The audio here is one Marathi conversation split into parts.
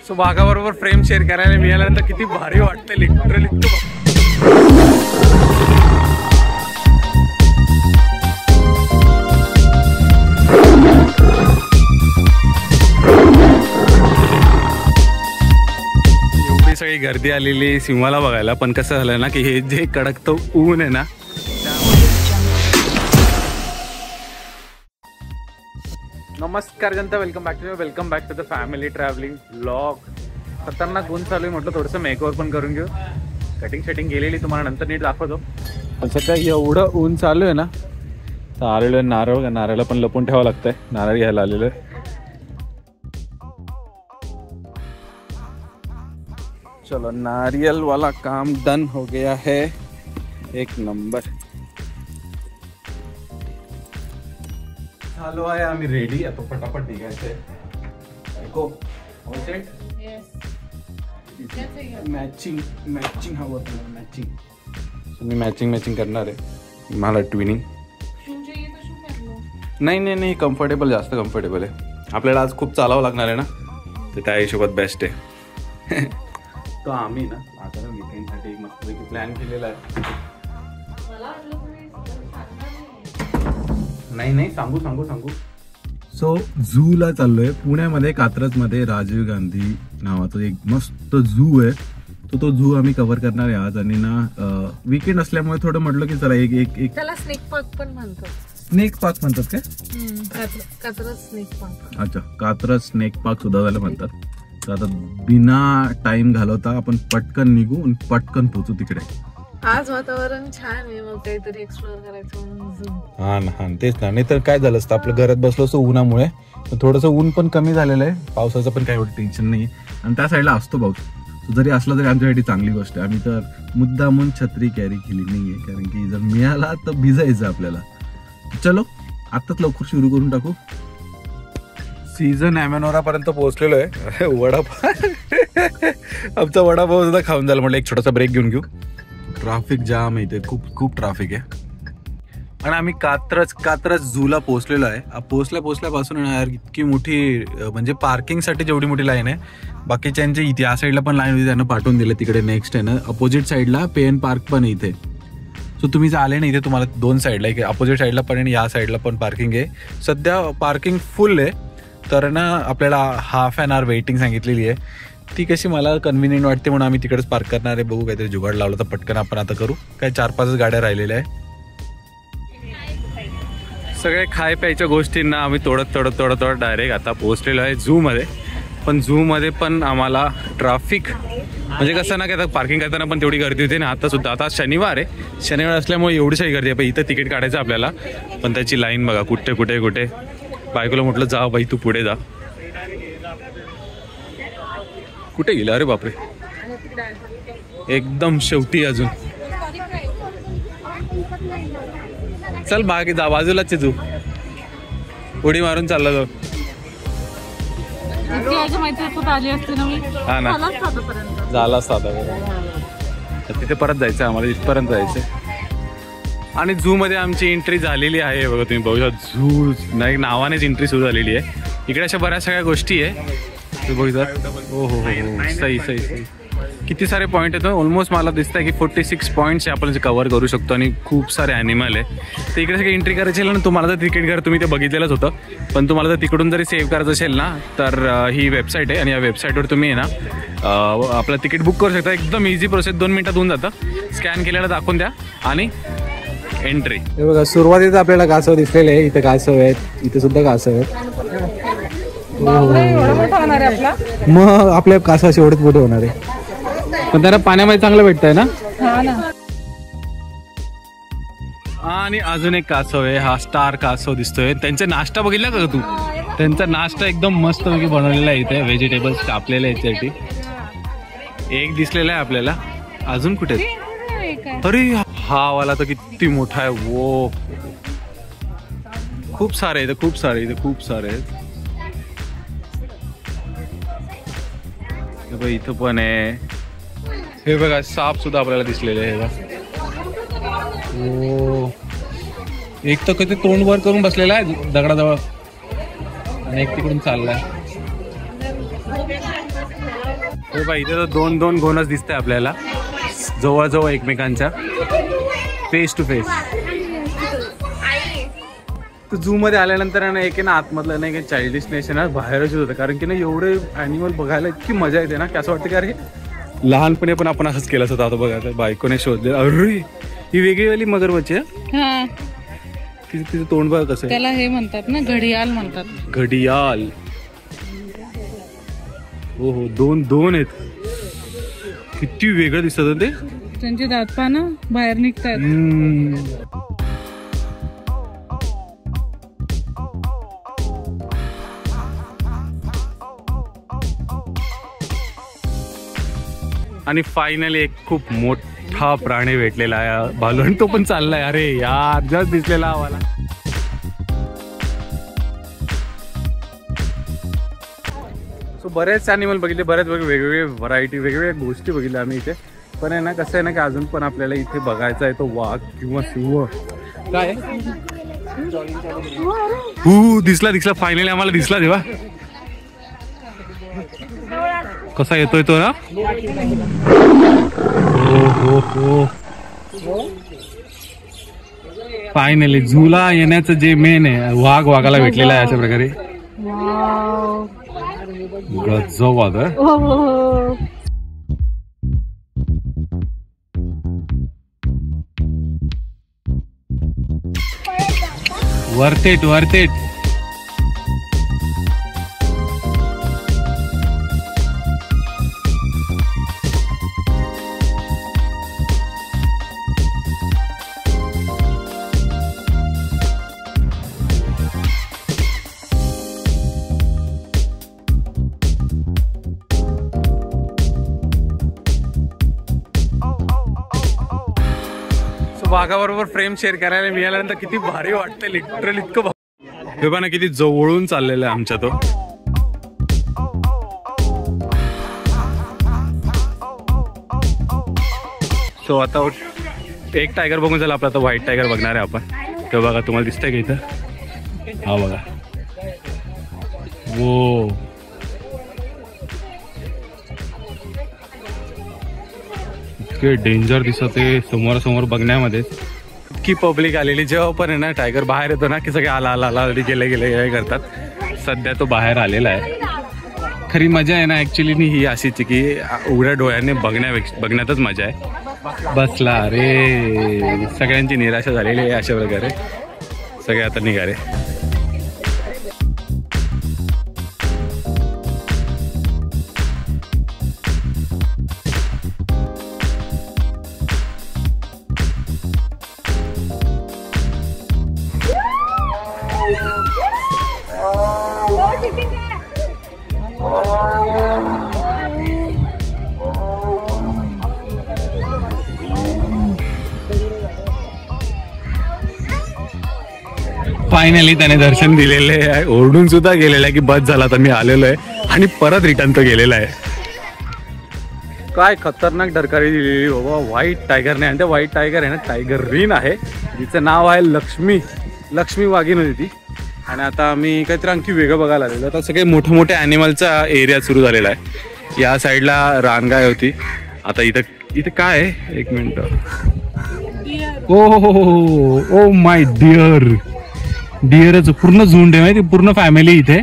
सो वाघाबरोबर फ्रेम शेअर करायला मिळाल्यानंतर किती भारी वाटतं लिटरली. एवढी सगळी गर्दी आलेली सिंहाला बघायला, पण कसं झालं ना की हे जे कडकतं ऊन आहे ना. नमस्कार जनता, welcome back to the family travelling blog. खतरनाक ऊन चालू आहे, म्हटलं थोडंसं मेकओव्हर पण करून घेऊ. कटिंग गेलेली तुम्हाला नंतर नीट दाखवतो. पण सध्या एवढं ऊन चालू आहे ना, तर आलेलो आहे नारळला पण लपून ठेवावं लागतंय. नारळ घ्यायला आलेलो आहे. चलो नारियल वाला काम डन हो गया है, एक नंबर. चालू आहे, आम्ही रेडी. आता फटाफट निघायचंय. मॅचिंग हवं होतं. मी मॅचिंग करणार आहे. मला ट्विनिंग नाही कम्फर्टेबल, जास्त कम्फर्टेबल आहे. आपल्याला आज खूप चालावं लागणार आहे ना, तर त्या हिशोबात बेस्ट आहे. तो आम्ही ना आता वीकेंडसाठी एक मस्तपैकी प्लॅन केलेला आहे. नाही सांगू. सो झूला चाललोय पुण्यामध्ये, कात्रजमध्ये राजीव गांधी नावाचा एक मस्त झू आहे. तो झू आम्ही कव्हर करणार आहे आज. आणि ना वीकेंड असल्यामुळे थोडं म्हटलं की चला एक त्याला स्नेक पार्क पण म्हणतात. स्नेक पार्क म्हणतात काय? Katraj snake park. अच्छा, कात्रज स्नेक पार्क सुद्धा त्याला म्हणतात. तर आता बिना टाइम घालवता आपण पटकन निघू आणि पटकन पोहोचू तिकडे. आज वातावरण छान आहे, मग काहीतरी एक्सप्लोर करायचं म्हणून. हा ना, तेच ना. नाही तर काय झालं असतं, आपलं घरात बसलो असतो उन्हामुळे. थोडंसं ऊन पण कमी झालेलं आहे, पावसाचं पण काही एवढं टेन्शन नाही. आणि त्या साईडला असतो पाऊस. जरी असला तरी आमच्यासाठी चांगली गोष्ट आहे. आम्ही तर मुद्दामून छत्री कॅरी केली नाहीये, कारण की जर मिळाला तर भिजायचं आपल्याला. चलो आत्ताच लवकर सुरू करून टाकू. सीझन ॲमेनोरा पर्यंत पोहोचलेलो आहे. वडापाव आमचा वडापाव सुद्धा खाऊन झाला. म्हटलं एक छोटासा ब्रेक घेऊन घेऊ. ट्रॅफिक जाम आहे इथे, खूप ट्रॅफिक आहे. आणि आम्ही कात्रज झूला पोहोचलेलो आहे. पोहोचल्यापासून यार इतकी मोठी, म्हणजे पार्किंगसाठी जेवढी मोठी लाईन आहे, बाकीच्यांची इथे या साईडला पण लाईन होती, त्यांना पाठवून दिलं तिकडे. नेक्स्ट आहे ना अपोजिट साईडला पे एन पार्क पण आहे इथे. सो तुम्ही जर आले ना इथे, तुम्हाला दोन साईडला, एक अपोजिट साईडला पण आणि या साईडला पण पार्किंग आहे. सध्या पार्किंग फुल आहे, तर ना आपल्याला हाफ ॲन आवर वेटिंग सांगितलेली आहे. ती कशी मला कन्व्हिनियंट वाटते म्हणून आम्ही तिकडेच पार्क करणार आहे. बघू काहीतरी जुगाड लावलं तर पटकन आपण आता करू. काय 4-5 गाड्या राहिलेल्या आहे. सगळे खाय प्यायच्या गोष्टींना आम्ही तोडत डायरेक्ट आता पोहोचलेलो आहे झूमध्ये. पण झूमध्ये पण आम्हाला ट्रॅफिक, म्हणजे कसं ना की आता पार्किंग करताना पण तेवढी गर्दी होती ना. आता शनिवार आहे, शनिवार असल्यामुळे एवढीशी गर्दी आहे. पण इथं तिकीट काढायचं आपल्याला, पण त्याची लाईन बघा कुठे. बायकोला म्हटलं जा बाई तू पुढे जा. कुठे गेला? अरे बापरे, एकदम शेवटी अजून. चल बाकी जा, बाजूलाच तू उडी मारून चालला जाऊ. हा ना, झाला असता. तिथे परत जायचं आम्हाला, इथपर्यंत जायचं. आणि झू मध्ये आमची एंट्री झालेली आहे. बघा तुम्ही बघू शकता, झू नाही नावानेच एंट्री सुरू झालेली आहे. इकडे अशा बऱ्याच सगळ्या गोष्टी आहे. बघू हो सही. किती सारे पॉईंट आहेत. ऑलमोस्ट मला दिसतं की 46 पॉईंट्स आपण कव्हर करू शकतो. आणि खूप सारे ॲनिमल आहे. तर इकडे सगळी एंट्री करायची ना, तुम्हाला जर तिकीट घर तुम्ही ते बघितलेलंच होतं, पण तुम्हाला जर तिकडून जरी सेव्ह करायचं असेल ना, तर ही वेबसाईट आहे. आणि या वेबसाईटवर तुम्ही आहे ना आपलं तिकीट बुक करू शकता. एकदम इझी प्रोसेस, 2 मिनिटात होऊन जातं. स्कॅन केलेलं दाखवून द्या आणि एंट्री. हे बघा, सुरुवातीत आपल्याला कासव दिसलेले आहे. इथे कासव आहेत, इथे सुद्धा कासव आहेत. मग आपल्या कासवाशी एवढेच मोठे होणार आहे. पण त्यांना पाण्यामध्ये चांगलं भेटतंय ना. आणि अजून एक कासव आहे, हा स्टार कासव दिसतोय. त्यांचा नाश्ता बघितला का तू? त्यांचा नाश्ता एकदम मस्त पैकी बनवलेला आहे. इथे व्हेजिटेबल्स कापलेले आहेत याच्यासाठी. एक दिसलेला आहे आपल्याला. अजून कुठे? अरे हा वाला तर किती मोठा आहे. वो खूप सारे इथे, खूप सारे आहेत. इथं पण आहे. हे बघा, साप सुद्धा आपल्याला दिसलेले आहे. हो, एक तर कधी तोंड वर करून बसलेला आहे दगडाजवळ, आणि एक तिकडून चाललाय. हे बघा इथे तर दोन दोन घोणच दिसतंय आपल्याला जवळजवळ एकमेकांच्या, फेस टू फेस. तर झू मध्ये आल्यानंतर ना एक ना आतमधलं नाही चाइल्डिशनेस ना बाहेरच होतं, कारण की ना एवढे ॲनिमल बघायला इतकी मजा येते ना की असं वाटतं की अरे लहानपणी पण आपण असंच केलंच होतं. आता बघा बायकोने शोधले, अरे ही वेगळीवाली मगरमच्छ आहे. तिचं तोंड बघा कसं, त्याला हे म्हणतात ना घडियाल म्हणतात. घडियाल. हो हो दोन दोन आहेत, किती वेगळं दिसत ते. त्यांचे दात पानं बाहेर निघतात. आणि फायनली एक खूप मोठा प्राणी भेटलेला आहे भालू, आणि तो पण चाललाय. अरे यार जस्ट दिसलेला आम्हाला. सो बरेच अॅनिमल बघितले, बरेच वेगवेगळे व्हरायटी, वेगवेगळ्या गोष्टी बघितल्या आम्ही इथे. पण आहे ना कसं आहे ना की अजून पण आपल्याला इथे बघायचा आहे तो वाघ किंवा सिंह. काय दिसला दिसला फायनली आम्हाला दिसला. तेव्हा कसा येतोय तो ना. हो हो फायनली झूला येण्याचं जे मेन आहे, वाघ वाघाला भेटलेला आहे अशा प्रकारे. गजब वाघ. Worth it worth it. वाघाबरोबर फ्रेम शेअर करायला मिळाल्यानंतर किती भारी वाटतंय. लिटरली इतकं हे बघा ना किती जवळून चाललेलं आहे आमच्या तो. सो आता एक टायगर बघून झाला आपला, आता व्हाईट टायगर बघणार आहे आपण. ते बघा तुम्हाला दिसतंय का इथं, हा बघा. वो इतके डेंजर दिसत आहे समोरासमोर बघण्यामध्ये. इतकी पब्लिक आलेली, जेव्हा पण आहे ना टायगर बाहेर येतो ना की सगळे आला आला आला गेले गेले हे करतात. सध्या तो बाहेर आलेला आहे. खरी मजा आहे ना ॲक्च्युली ही अशीच की उघड्या डोळ्याने बघण्यातच मजा आहे. बसला रे, सगळ्यांची निराशा झालेली आहे अशा प्रकारे. सगळे आता निघाले. फायनली त्याने दर्शन दिलेले आहे. ओरडून सुद्धा गेलेला आहे की बस झाला तर मी आलेलो आहे, आणि परत रिटर्न तो गेलेला आहे. काय खतरनाक डरकारी दिलेली बाबा व्हाईट टायगरने. आणि त्या व्हाईट टायगर आहे ना टायगर रिन आहे, जिचं नाव आहे लक्ष्मी वाघीण होती ती. आणि आता आम्ही काहीतरी आणखी वेगळं बघायला आलेलो. आता सगळे मोठे मोठे ॲनिमलचा एरिया सुरू झालेला आहे. या साईडला रानगाय होती. आता इथं काय आहे, एक मिनिट. ओ माय डिअर, डिअरच पूर्ण झुंड आहे माहिती, पूर्ण फॅमिली इथे.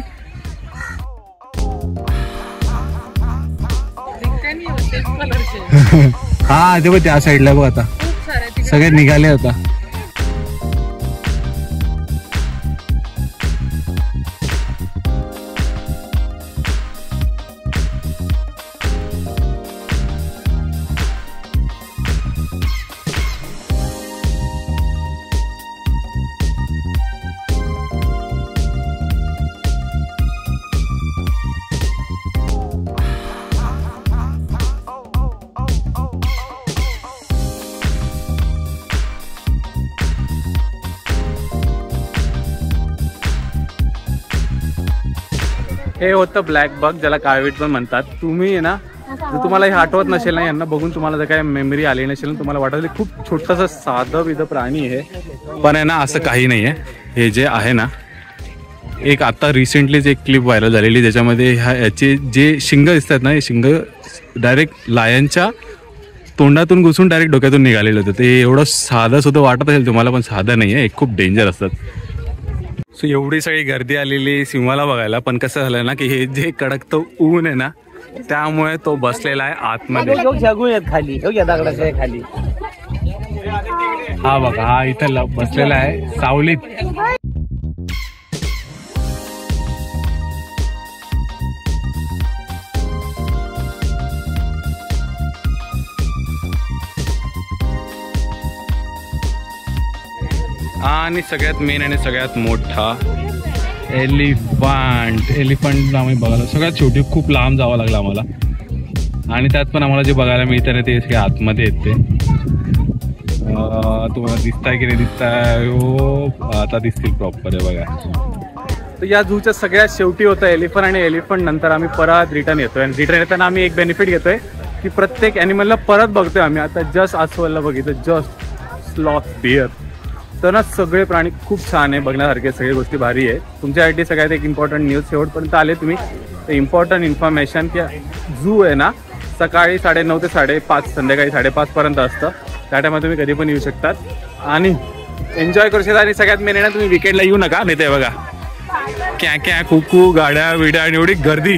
हा ते बघ त्या साईडला बघ आता सगळे निघाले होता. हे होतं ब्लॅक बग, ज्याला काळवीट पण म्हणतात. तुम्ही आहे ना, जर तुम्हाला हे आठवत नसेल ना, यांना बघून तुम्हाला जर काय मेमरी आली नसेल ना, तुम्हाला वाटत खूप छोटंसं साधं विध प्राणी आहे. पण आहे ना असं काही नाही आहे. हे जे आहे ना एक आता रिसेंटलीच एक क्लिप व्हायरल झालेली ज्याच्यामध्ये याचे जे शिंग दिसतात ना, हे शिंग डायरेक्ट लायनच्या तोंडातून घुसून डायरेक्ट डोक्यातून निघालेलं होतं. ते एवढं साधं सुद्धा वाटत असेल तुम्हाला, पण साधं नाही आहे, खूप डेंजर असतात. सो एवढी सगळी गर्दी आलेली सिंहाला बघायला, पण कसं झालं ना की हे जे कडकतं ऊन आहे ना, त्यामुळे तो बसलेला आहे आतमध्ये. खाली हा बघा, हा इथं बसलेला आहे सावलीत. आणि सगळ्यात मेन आणि सगळ्यात मोठा एलिफंट आम्ही बघायला सगळ्यात शेवटी खूप लांब जावं लागलं आम्हाला. आणि त्यात पण आम्हाला जे बघायला मिळतं ना ते सगळे आतमध्ये येते. तुम्हाला दिसताय की नाही दिसताय? हो, आता दिसतील प्रॉपर आहे बघा. तर या झूच्या सगळ्यात शेवटी होतं एलिफंट, आणि एलिफंट नंतर आम्ही परत रिटर्न येतोय. आणि रिटर्न येताना आम्ही एक बेनिफिट घेतोय की प्रत्येक ॲनिमलला परत बघतोय आम्ही. आता जस्ट अस्वलला बघितलं, जस्ट स्लॉथ, बिअर. तर ना सगळे प्राणी खूप छान आहे बघण्यासारखे, सगळी गोष्टी भारी आहे. तुमच्यासाठी सगळ्यात एक इम्पॉर्टंट न्यूज, शेवटपर्यंत आले तुम्ही तर इम्पॉर्टंट इन्फॉर्मेशन की झू आहे ना सकाळी 9:30 ते 5:30, संध्याकाळी 5:30 पर्यंत असतं. त्या टायमात तुम्ही कधी पण येऊ शकतात आणि एन्जॉय करू शकता. आणि सगळ्यात मेन आहे ना, तुम्ही विकेंडला येऊ नका, नाही ते बघा क्या क्या कुकू गाड्या विड्या आणि एवढी गर्दी.